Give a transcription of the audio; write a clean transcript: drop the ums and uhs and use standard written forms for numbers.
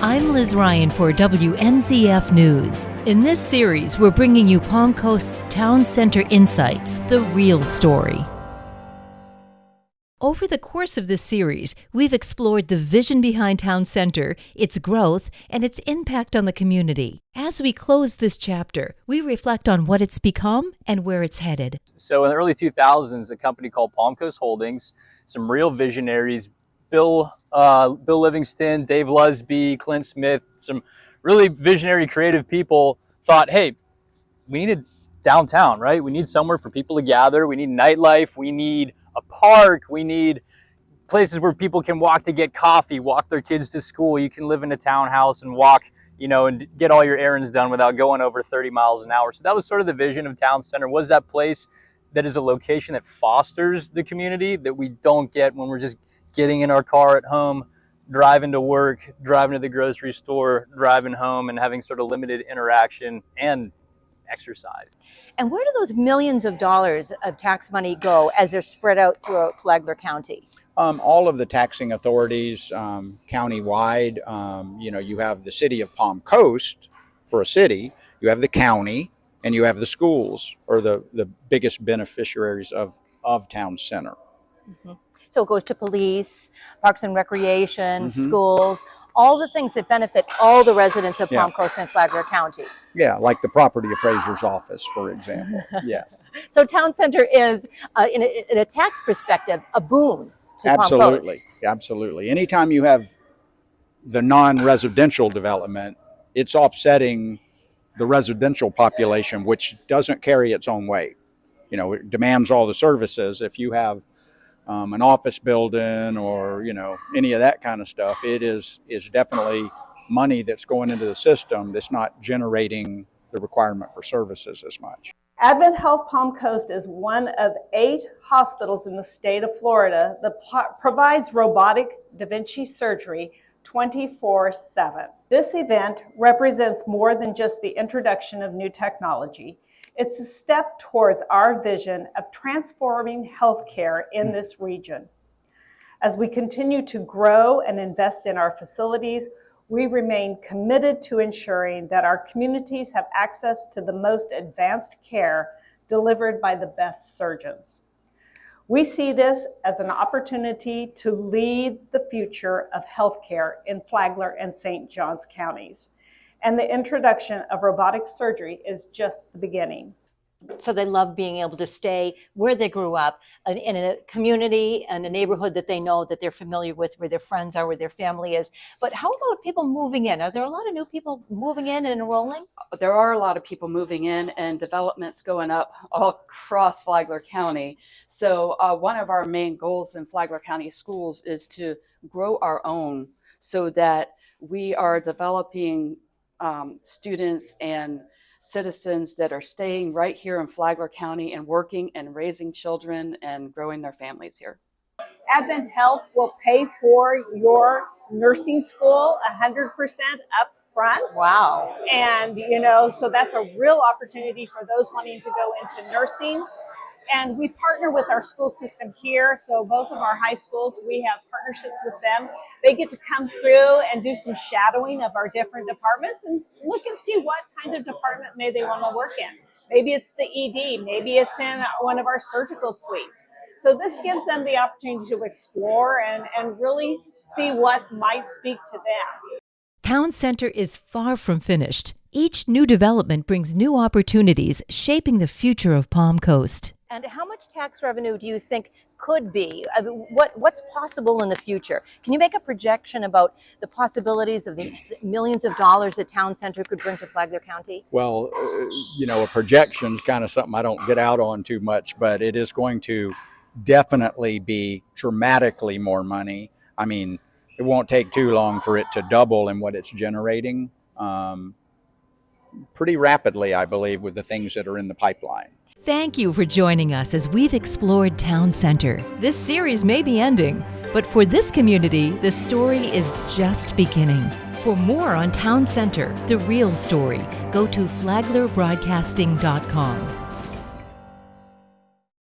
I'm Liz Ryan for WNZF News. In this series, we're bringing you Palm Coast's Town Center Insights, the real story. Over the course of this series, we've explored the vision behind Town Center, its growth, and its impact on the community. As we close this chapter, we reflect on what it's become and where it's headed. So in the early 2000s, a company called Palm Coast Holdings, some real visionaries, Bill Livingston, Dave Lusby, Clint Smith, some really visionary, creative people thought, hey, we need a downtown, right? We need somewhere for people to gather. We need nightlife. We need a park. We need places where people can walk to get coffee, walk their kids to school. You can live in a townhouse and walk, and get all your errands done without going over 30 miles an hour. So that was sort of the vision of Town Center, was that place that is a location that fosters the community that we don't get when we're just getting in our car at home, driving to work, driving to the grocery store, driving home, and having sort of limited interaction and exercise. And where do those millions of dollars of tax money go as they're spread out throughout Flagler County? All of the taxing authorities countywide, you have the city of Palm Coast for a city, you have the county, and you have the schools are the biggest beneficiaries of Town Center. Mm-hmm. So it goes to police, parks and recreation, schools, all the things that benefit all the residents of Palm Coast and Flagler County. Yeah, like the property appraiser's office, for example. Yes. So Town Center is, in a tax perspective, a boon to Palm Coast. Absolutely. Anytime you have the non-residential development, it's offsetting the residential population, which doesn't carry its own weight. It demands all the services. If you have an office building or any of that kind of stuff, it is definitely money that's going into the system that's not generating the requirement for services as much. Advent Health Palm Coast is one of 8 hospitals in the state of Florida that provides robotic Da Vinci surgery 24/7. This event represents more than just the introduction of new technology. It's a step towards our vision of transforming healthcare in this region. As we continue to grow and invest in our facilities, we remain committed to ensuring that our communities have access to the most advanced care delivered by the best surgeons. We see this as an opportunity to lead the future of healthcare in Flagler and St. Johns counties. And the introduction of robotic surgery is just the beginning. So they love being able to stay where they grew up, in a community and a neighborhood that they know, that they're familiar with, where their friends are, where their family is. But how about people moving in? Are there a lot of new people moving in and enrolling? There are a lot of people moving in, and development's going up all across Flagler County. So one of our main goals in Flagler County schools is to grow our own, so that we are developing students and citizens that are staying right here in Flagler County and working and raising children and growing their families here. Advent Health will pay for your nursing school 100% up front. Wow. And, so that's a real opportunity for those wanting to go into nursing. And we partner with our school system here. So both of our high schools, we have partnerships with them. They get to come through and do some shadowing of our different departments and look and see what kind of department may they want to work in. Maybe it's the ED, maybe it's in one of our surgical suites. So this gives them the opportunity to explore and really see what might speak to them. Town Center is far from finished. Each new development brings new opportunities, shaping the future of Palm Coast. And how much tax revenue do you think could be? What's possible in the future? Can you make a projection about the possibilities of the millions of dollars that Town Center could bring to Flagler County? Well, a projection is kind of something I don't get out on too much, but it is going to definitely be dramatically more money. I mean, it won't take too long for it to double in what it's generating pretty rapidly, I believe, with the things that are in the pipeline. Thank you for joining us as we've explored Town Center. This series may be ending, but for this community, the story is just beginning. For more on Town Center, the real story, go to flaglerbroadcasting.com.